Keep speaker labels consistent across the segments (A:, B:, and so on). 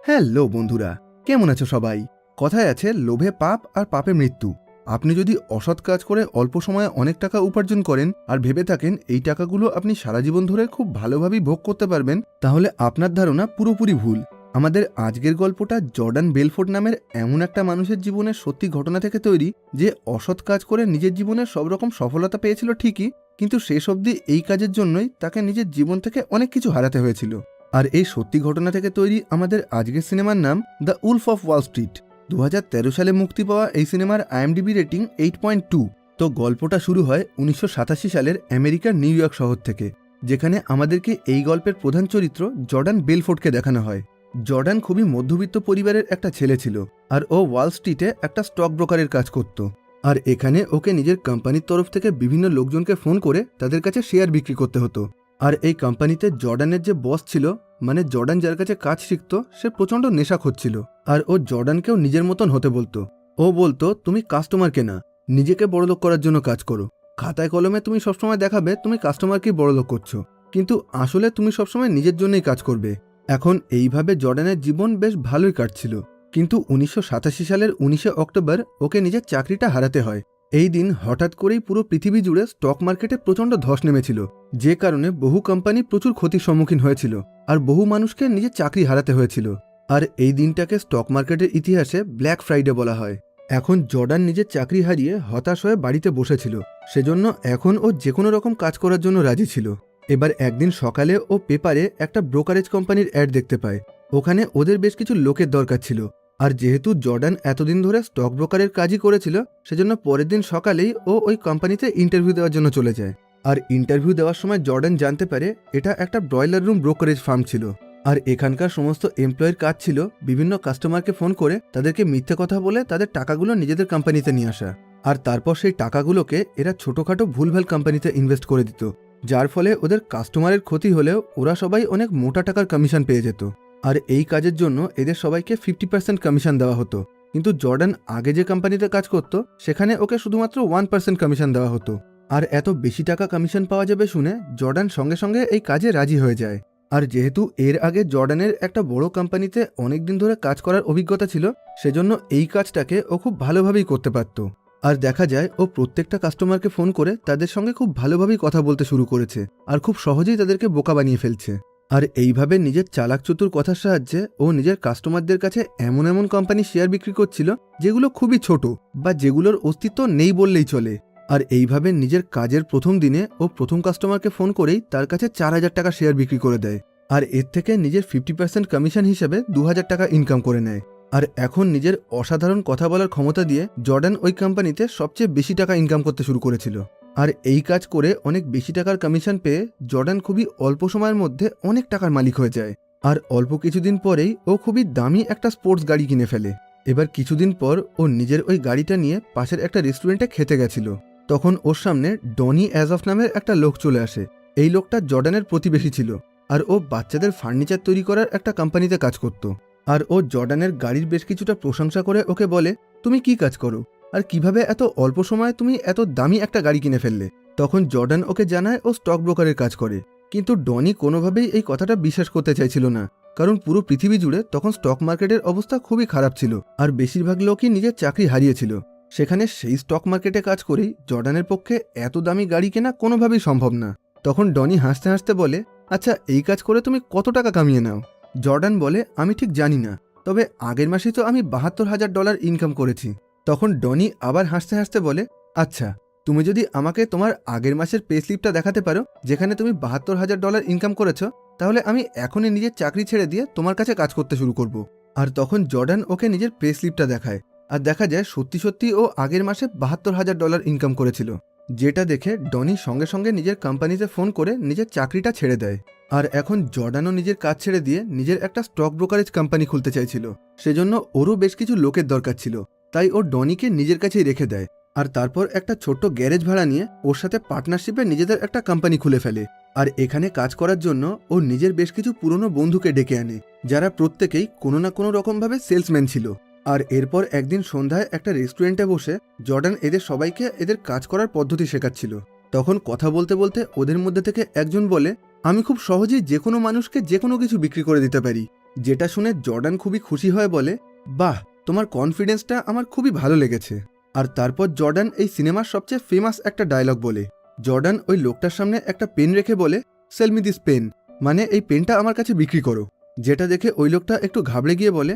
A: Hello বন্ধুরা, কেমন আছো সবাই? কথায় আছে লোভে পাপ আর পাপে মৃত্যু। আপনি যদি অসৎ কাজ করে অল্প সময়ে অনেক টাকা উপার্জন করেন আর ভেবে থাকেন এই টাকাগুলো আপনি সারা জীবন ধরে খুব ভালোভাবেই ভোগ করতে পারবেন, তাহলে আপনার ধারণা পুরোপুরি ভুল। আমাদের আজকের গল্পটা জর্ডান বেলফোর্ড নামের এমন একটা মানুষের জীবনের সত্যি ঘটনা থেকে তৈরি, যে অসৎ কাজ করে নিজের জীবনে সব রকম সফলতা পেয়েছিল ঠিকই, কিন্তু শেষ অবধি এই কাজের জন্যই তাকে নিজের জীবন থেকে অনেক কিছু হারাতে হয়েছিল। আর এই সত্যি ঘটনা থেকে তৈরি আমাদের আজকের সিনেমার নাম the Wolf of Wall Street. 2013 সালে মুক্তি পাওয়া এই সিনেমার IMDb রেটিং 8.2। তো গল্পটা শুরু হয় 1987 সালের আমেরিকার নিউ ইয়র্ক শহর থেকে, যেখানে আমাদেরকে এই গল্পের প্রধান চরিত্র জর্ডান বেলফোর্ডকে দেখানো হয়। জর্ডান খুবই মধ্যবিত্ত পরিবারের একটা ছেলে ছিল, আর ও ওয়াল স্ট্রিটে একটা স্টক ব্রোকারের কাজ করত। আর এখানে ওকে নিজের কোম্পানির তরফ থেকে বিভিন্ন লোকজনকে ফোন করে তাদের কাছে শেয়ার বিক্রি করতে হতো। আর এই কোম্পানিতে জর্ডানের যে বস ছিল, মানে জর্ডান যার কাছে কাজ শিখতো, সে প্রচণ্ড নেশাখোর ছিল। আর ও জর্ডানকেও নিজের মতন হতে বলতো। ও বলতো, তুমি কাস্টমারকে না, নিজেকে বড়লোক করার জন্য কাজ করো। খাতায় কলমে তুমি সবসময় দেখাবে তুমি কাস্টমারকেই বড়লোক করছো, কিন্তু আসলে তুমি সবসময় নিজের জন্যই কাজ করবে। এখন এইভাবে জর্ডানের জীবন বেশ ভালোই কাটছিল, কিন্তু 1987 সালের 19 অক্টোবর ওকে নিজের চাকরিটা হারাতে হয়। এই দিন হঠাৎ করেই পুরো পৃথিবী জুড়ে স্টক মার্কেটে প্রচণ্ড ধস নেমেছিল, যে কারণে বহু কোম্পানি প্রচুর ক্ষতির সম্মুখীন হয়েছিল, আর বহু মানুষকে নিজের চাকরি হারাতে হয়েছিল। আর এই দিনটাকে স্টক মার্কেটের ইতিহাসে ব্ল্যাক ফ্রাইডে বলা হয়। এখন জর্ডান নিজের চাকরি হারিয়ে হতাশ হয়ে বাড়িতে বসেছিল, সেজন্য এখন ও যে কোনো রকম কাজ করার জন্য রাজি ছিল। এবার একদিন সকালে ও পেপারে একটা ব্রোকারেজ কোম্পানির অ্যাড দেখতে পায়। ওখানে ওদের বেশ কিছু লোকের দরকার ছিল, আর যেহেতু জর্ডান এতদিন ধরে স্টক ব্রোকারের কাজই করেছিল, সেজন্য পরের দিন সকালেই ও ওই কোম্পানিতে ইন্টারভিউ দেওয়ার জন্য চলে যায়। আর ইন্টারভিউ দেওয়ার সময় জর্ডান জানতে পারে এটা একটা ব্রয়লার রুম ব্রোকারেজ ফার্ম ছিল। আর এখানকার সমস্ত এমপ্লয়ের কাজ ছিল বিভিন্ন কাস্টমারকে ফোন করে তাদেরকে মিথ্যে কথা বলে তাদের টাকাগুলো নিজেদের কোম্পানিতে নিয়ে আসা, আর তারপর সেই টাকাগুলোকে এরা ছোটোখাটো ভুলভাল কোম্পানিতে ইনভেস্ট করে দিত, যার ফলে ওদের কাস্টমারের ক্ষতি হলেও ওরা সবাই অনেক মোটা টাকার কমিশন পেয়ে যেত। আর এই কাজের জন্য এদের সবাইকে 50% কমিশন দেওয়া হতো, কিন্তু জর্ডান আগে যে কোম্পানিতে কাজ করত সেখানে ওকে শুধুমাত্র 1% কমিশন দেওয়া হতো। আর এত বেশি টাকা কমিশন পাওয়া যাবে শুনে জর্ডান সঙ্গে সঙ্গে এই কাজে রাজি হয়ে যায়। আর যেহেতু এর আগে জর্ডানের একটা বড় কোম্পানিতে অনেকদিন ধরে কাজ করার অভিজ্ঞতা ছিল, সেজন্য এই কাজটাকে ও খুব ভালোভাবেই করতে পারত। আর দেখা যায় ও প্রত্যেকটা কাস্টমারকে ফোন করে তাদের সঙ্গে খুব ভালোভাবেই কথা বলতে শুরু করেছে, আর খুব সহজেই তাদেরকে বোকা বানিয়ে ফেলছে। আর এইভাবে নিজের চালাক চতুর কথার সাহায্যে ও নিজের কাস্টমারদের কাছে এমন এমন কোম্পানি শেয়ার বিক্রি করছিল যেগুলো খুবই ছোট বা যেগুলোর অস্তিত্ব নেই বললেই চলে। আর এইভাবে নিজের কাজের প্রথম দিনে ও প্রথম কাস্টমারকে ফোন করেই তার কাছে 4,000 টাকা শেয়ার বিক্রি করে দেয়, আর এর থেকে নিজের 50% কমিশন হিসেবে 2,000 টাকা ইনকাম করে নেয়। আর এখন নিজের অসাধারণ কথা বলার ক্ষমতা দিয়ে জর্ডান ওই কোম্পানিতে সবচেয়ে বেশি টাকা ইনকাম করতে শুরু করেছিল। আর এই কাজ করে অনেক বেশি টাকার কমিশন পেয়ে জর্ডান খুবই অল্প সময়ের মধ্যে অনেক টাকার মালিক হয়ে যায়। আর অল্প কিছুদিন পরেই ও খুবই দামি একটা স্পোর্টস গাড়ি কিনে ফেলে। এবার কিছুদিন পর ও নিজের ওই গাড়িটা নিয়ে পাশের একটা রেস্টুরেন্টে খেতে গেছিল। তখন ওর সামনে ডনি অ্যাজফ নামের একটা লোক চলে আসে। এই লোকটা জর্ডানের প্রতিবেশী ছিল, আর ও বাচ্চাদের ফার্নিচার তৈরি করার একটা কোম্পানিতে কাজ করত। আর ও জর্ডানের গাড়ির বেশ কিছুটা প্রশংসা করে ওকে বলে, তুমি কি কাজ করো আর কিভাবে এত অল্প সময়ে তুমি এত দামি একটা গাড়ি কিনে ফেললে। তখন জর্ডান ওকে জানায় ও স্টক ব্রোকারের কাজ করে, কিন্তু ডনি কোনোভাবেই এই কথাটা বিশ্বাস করতে চাইছিল না, কারণ পুরো পৃথিবী জুড়ে তখন স্টক মার্কেটের অবস্থা খুবই খারাপ ছিল, আর বেশিরভাগ লোকই নিজের চাকরি হারিয়েছিল। সেখানে সেই স্টক মার্কেটে কাজ করেই জর্ডানের পক্ষে এত দামি গাড়ি কেনা কোনোভাবেই সম্ভব না। তখন ডনি হাসতে হাসতে বলে, আচ্ছা এই কাজ করে তুমি কত টাকা কামিয়ে নাও? জর্ডান বলে, আমি ঠিক জানি না, তবে আগের মাসে তো আমি $72,000 ইনকাম করেছি। তখন ডনি আবার হাসতে হাসতে বলে, আচ্ছা তুমি যদি আমাকে তোমার আগের মাসের পে স্লিপটা দেখাতে পারো যেখানে তুমি $72,000 ইনকাম করেছো, তাহলে আমি এখনই নিজের চাকরি ছেড়ে দিয়ে তোমার কাছে কাজ করতে শুরু করব। আর তখন জর্ডান ওকে নিজের পে স্লিপটা দেখায়, আর দেখা যায় সত্যি সত্যি ও আগের মাসে $72,000 ইনকাম করেছিল, যেটা দেখে ডনি সঙ্গে সঙ্গে নিজের কোম্পানিতে ফোন করে নিজের চাকরিটা ছেড়ে দেয়। আর এখন জর্ডানও নিজের কাজ ছেড়ে দিয়ে নিজের একটা স্টক ব্রোকারেজ কোম্পানি খুলতে চাইছিল, সেজন্য ওরও বেশ কিছু লোকের দরকার ছিল, তাই ও ডনিকে নিজের কাছেই রেখে দেয়। আর তারপর একটা ছোট্ট গ্যারেজ ভাড়া নিয়ে ওর সাথে পার্টনারশিপে নিজেদের একটা কোম্পানি খুলে ফেলে। আর এখানে কাজ করার জন্য ও নিজের বেশ কিছু পুরনো বন্ধুকে ডেকে আনে, যারা প্রত্যেকেই কোনো না কোনো রকমভাবে সেলসম্যান ছিল। আর এরপর একদিন সন্ধ্যায় একটা রেস্টুরেন্টে বসে জর্ডান এদের সবাইকে এদের কাজ করার পদ্ধতি শেখাচ্ছিল। তখন কথা বলতে বলতে ওদের মধ্যে থেকে একজন বলে, আমি খুব সহজেই যে কোনো মানুষকে যে কোনো কিছু বিক্রি করে দিতে পারি, যেটা শুনে জর্ডান খুবই খুশি হয়ে বলে, বাহ, তোমার কনফিডেন্সটা আমার খুবই ভালো লেগেছে। আর তারপর জর্ডান এই সিনেমার সবচেয়ে ফেমাস একটা ডায়লগ বলে। জর্ডান ওই লোকটার সামনে একটা পেন রেখে বলে, সেল মি দিস পেন, মানে এই পেনটা আমার কাছে বিক্রি করো। যেটা দেখে ওই লোকটা একটু ঘাবড়ে গিয়ে বলে,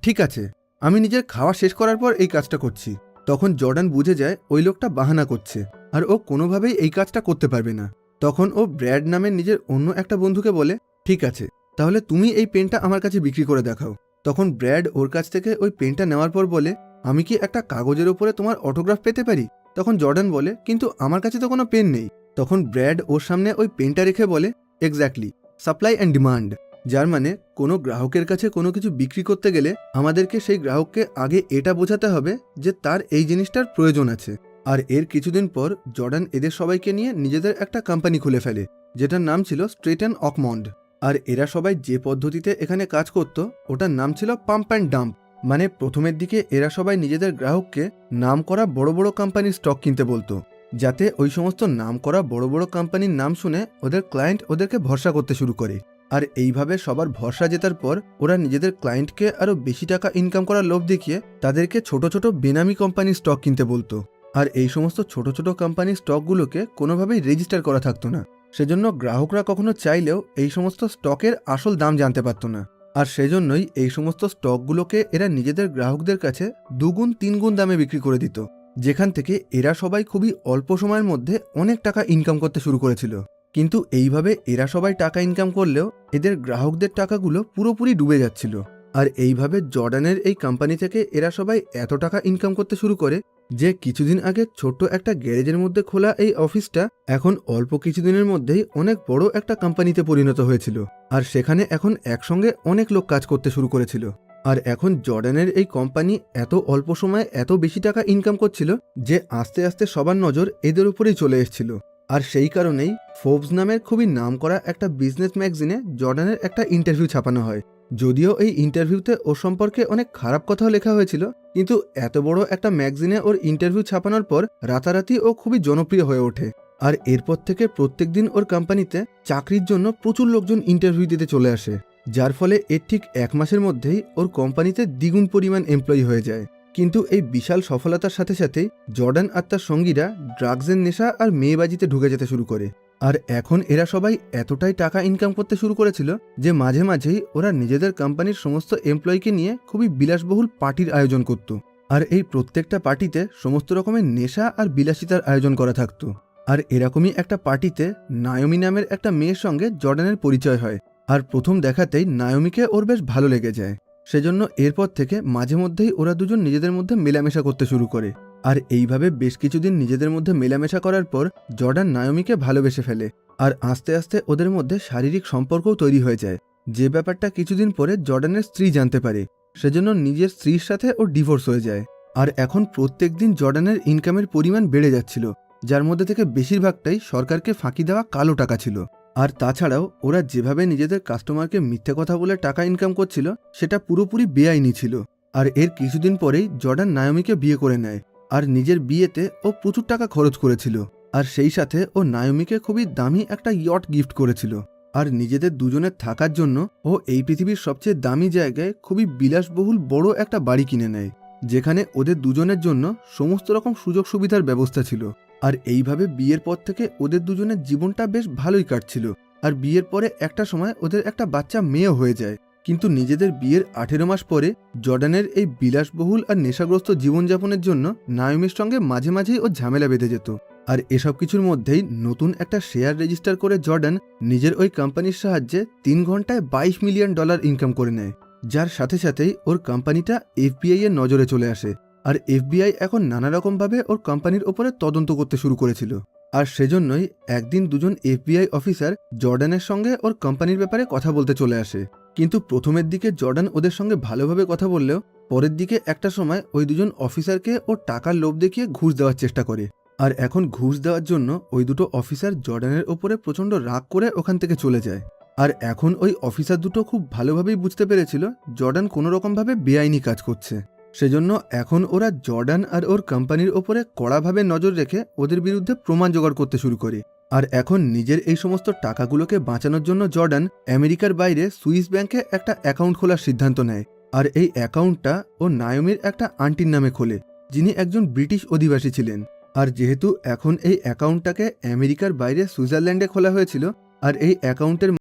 A: ঠিক আছে, আমি নিজের খাওয়া শেষ করার পর এই কাজটা করছি। তখন জর্ডান বুঝে যায় ওই লোকটা বাহানা করছে আর ও কোনোভাবেই এই কাজটা করতে পারবে না। তখন ও ব্র্যাড নামের নিজের অন্য একটা বন্ধুকে বলে, ঠিক আছে, তাহলে তুমি এই পেনটা আমার কাছে বিক্রি করে দেখাও। তখন ব্র্যাড ওর কাছ থেকে ওই পেনটা নেওয়ার পর বলে, আমি কি একটা কাগজের ওপরে তোমার অটোগ্রাফ পেতে পারি? তখন জর্ডান বলে, কিন্তু আমার কাছে তো কোনো পেন নেই। তখন ব্র্যাড ওর সামনে ওই পেনটা রেখে বলে, এক্স্যাক্টলি, সাপ্লাই অ্যান্ড ডিমান্ড, যার মানে কোনো গ্রাহকের কাছে কোনো কিছু বিক্রি করতে গেলে আমাদেরকে সেই গ্রাহককে আগে এটা বোঝাতে হবে যে তার এই জিনিসটার প্রয়োজন আছে। আর এর কিছুদিন পর জর্ডান এদের সবাইকে নিয়ে নিজেদের একটা কোম্পানি খুলে ফেলে, যেটার নাম ছিল স্ট্রেটন অকমন্ড। আর এরা সবাই যে পদ্ধতিতে এখানে কাজ করত ওটার নাম ছিল পাম্প অ্যান্ড ডাম্প। মানে প্রথমের দিকে এরা সবাই নিজেদের গ্রাহককে নাম করা বড় বড় কোম্পানির স্টক কিনতে বলতো, যাতে ওই সমস্ত নাম করা বড় বড় কোম্পানির নাম শুনে ওদের ক্লায়েন্ট ওদেরকে ভরসা করতে শুরু করে। আর এইভাবে সবার ভরসা জেতার পর ওরা নিজেদের ক্লায়েন্টকে আরও বেশি টাকা ইনকাম করার লোভ দেখিয়ে তাদেরকে ছোট ছোট বেনামি কোম্পানির স্টক কিনতে বলতো। আর এই সমস্ত ছোট ছোট কোম্পানির স্টকগুলোকে কোনোভাবেই রেজিস্টার করা থাকতো না, সেজন্য গ্রাহকরা কখনো চাইলেও এই সমস্ত স্টকের আসল দাম জানতে পারত না। আর সেজন্যই এই সমস্ত স্টকগুলোকে এরা নিজেদের গ্রাহকদের কাছে 2 গুণ 3 গুণ দামে বিক্রি করে দিত, যেখান থেকে এরা সবাই খুবই অল্প সময়ের মধ্যে অনেক টাকা ইনকাম করতে শুরু করেছিল। কিন্তু এইভাবে এরা সবাই টাকা ইনকাম করলেও এদের গ্রাহকদের টাকাগুলো পুরোপুরি ডুবে যাচ্ছিল। আর এইভাবে জর্ডানের এই কোম্পানি থেকে এরা সবাই এত টাকা ইনকাম করতে শুরু করে যে কিছুদিন আগে ছোট্ট একটা গ্যারেজের মধ্যে খোলা এই অফিসটা এখন অল্প কিছুদিনের মধ্যেই অনেক বড় একটা কোম্পানিতে পরিণত হয়েছিল। আর সেখানে এখন একসঙ্গে অনেক লোক কাজ করতে শুরু করেছিল। আর এখন জর্ডানের এই কোম্পানি এত অল্প সময়ে এত বেশি টাকা ইনকাম করছিল যে আস্তে আস্তে সবার নজর এদের উপরেই চলে এসেছিল। আর সেই কারণেই ফোর্বস নামের খুবই নামকরা একটা বিজনেস ম্যাগাজিনে জর্ডানের একটা ইন্টারভিউ ছাপানো হয়। যদিও এই ইন্টারভিউতে ওর সম্পর্কে অনেক খারাপ কথাও লেখা হয়েছিল, কিন্তু এত বড় একটা ম্যাগাজিনে ওর ইন্টারভিউ ছাপানোর পর রাতারাতি ও খুবই জনপ্রিয় হয়ে ওঠে। আর এরপর থেকে প্রত্যেকদিন ওর কোম্পানিতে চাকরির জন্য প্রচুর লোকজন ইন্টারভিউ দিতে চলে আসে, যার ফলে এর ঠিক 1 মাসের মধ্যেই ওর কোম্পানিতে দ্বিগুণ পরিমাণ এমপ্লয়ি হয়ে যায়। কিন্তু এই বিশাল সফলতার সাথে সাথে জর্ডান আর তার সঙ্গীরা ড্রাগসের নেশা আর মেয়েবাজিতে ঢুকে যেতে শুরু করে। আর এখন এরা সবাই এতটাই টাকা ইনকাম করতে শুরু করেছিল যে মাঝে মাঝেই ওরা নিজেদের কোম্পানির সমস্ত এমপ্লয়িকে নিয়ে খুবই বিলাসবহুল পার্টির আয়োজন করত। আর এই প্রত্যেকটা পার্টিতে সমস্ত রকমের নেশা আর বিলাসিতার আয়োজন করা থাকতো। আর এরকমই একটা পার্টিতে নায়োমি নামের একটা মেয়ের সঙ্গে জর্ডানের পরিচয় হয়। আর প্রথম দেখাতেই নায়োমিকে ওর বেশ ভালো লেগে যায়, সেজন্য এরপর থেকে মাঝে মধ্যেই ওরা দুজন নিজেদের মধ্যে মেলামেশা করতে শুরু করে। আর এইভাবে বেশ কিছুদিন নিজেদের মধ্যে মেলামেশা করার পর জর্ডান নায়োমিকে ভালোবেসে ফেলে। আর আস্তে আস্তে ওদের মধ্যে শারীরিক সম্পর্কও তৈরি হয়ে যায়, যে ব্যাপারটা কিছুদিন পরে জর্ডানের স্ত্রী জানতে পারে। সেজন্য নিজের স্ত্রীর সাথে ওর ডিভোর্স হয়ে যায়। আর এখন প্রত্যেক দিন জর্ডানের ইনকামের পরিমাণ বেড়ে যাচ্ছিল, যার মধ্যে থেকে বেশিরভাগটাই সরকারকে ফাঁকি দেওয়া কালো টাকা ছিল। আর তাছাড়াও ওরা যেভাবে নিজেদের কাস্টমারকে মিথ্যে কথা বলে টাকা ইনকাম করছিল সেটা পুরোপুরি বেআইনি ছিল। আর এর কিছুদিন পরেই জর্ডান নায়োমিকে বিয়ে করে নেয়। আর নিজের বিয়েতে ও প্রচুর টাকা খরচ করেছিল। আর সেই সাথে ও নায়োমিকে খুবই দামি একটা ইয়ট গিফট করেছিল। আর নিজেদের দুজনের থাকার জন্য ও এই পৃথিবীর সবচেয়ে দামি জায়গায় খুবই বিলাসবহুল বড় একটা বাড়ি কিনে নেয়, যেখানে ওদের দুজনের জন্য সমস্ত রকম সুযোগ সুবিধার ব্যবস্থা ছিল। আর এইভাবে বিয়ের পর থেকে ওদের দুজনের জীবনটা বেশ ভালোই কাটছিল। আর বিয়ের পরে একটা সময় ওদের একটা বাচ্চা মেয়েও হয়ে যায়। কিন্তু নিজেদের বিয়ের 18 মাস পরে জর্ডানের এই বিলাসবহুল আর নেশাগ্রস্ত জীবনযাপনের জন্য নায়োমির সঙ্গে মাঝে মাঝেই ও ঝামেলা বেঁধে যেত। আর এসব কিছুর মধ্যেই নতুন একটা শেয়ার রেজিস্টার করে জর্ডান নিজের ওই কোম্পানির সাহায্যে 3 ঘন্টায় $22 মিলিয়ন ইনকাম করে নেয়, যার সাথে সাথেই ওর কোম্পানিটা FBI এর নজরে চলে আসে। আর FBI এখন নানা রকমভাবে ওর কোম্পানির ওপরে তদন্ত করতে শুরু করেছিল। আর সেজন্যই একদিন দুজন FBI অফিসার জর্ডানের সঙ্গে ওর কোম্পানির ব্যাপারে কথা বলতে চলে আসে। কিন্তু প্রথমের দিকে জর্ডান ওদের সঙ্গে ভালোভাবে কথা বললেও পরের দিকে একটা সময় ওই দুজন অফিসারকে ওর টাকার লোভ দেখিয়ে ঘুষ দেওয়ার চেষ্টা করে। আর এখন ঘুষ দেওয়ার জন্য ওই দুটো অফিসার জর্ডানের ওপরে প্রচণ্ড রাগ করে ওখান থেকে চলে যায়। আর এখন ওই অফিসার দুটো খুব ভালোভাবেই বুঝতে পেরেছিল জর্ডান কোনো রকমভাবে বেআইনি কাজ করছে। সেজন্য এখন ওরা জর্ডান আর ওর কোম্পানির ওপরে কড়াভাবে নজর রেখে ওদের বিরুদ্ধে প্রমাণ জোগাড় করতে শুরু করে। আর এখন নিজের এই সমস্ত টাকাগুলোকে বাঁচানোর জন্য জর্ডান আমেরিকার বাইরে সুইস ব্যাংকে একটা অ্যাকাউন্ট খোলার সিদ্ধান্ত নেয়। আর এই অ্যাকাউন্টটা ও নায়োমির একটা আন্টির নামে খোলে, যিনি একজন ব্রিটিশ অধিবাসী ছিলেন। আর যেহেতু এখন এই অ্যাকাউন্টটাকে আমেরিকার বাইরে সুইজারল্যান্ডে খোলা হয়েছিল, আর এই অ্যাকাউন্টের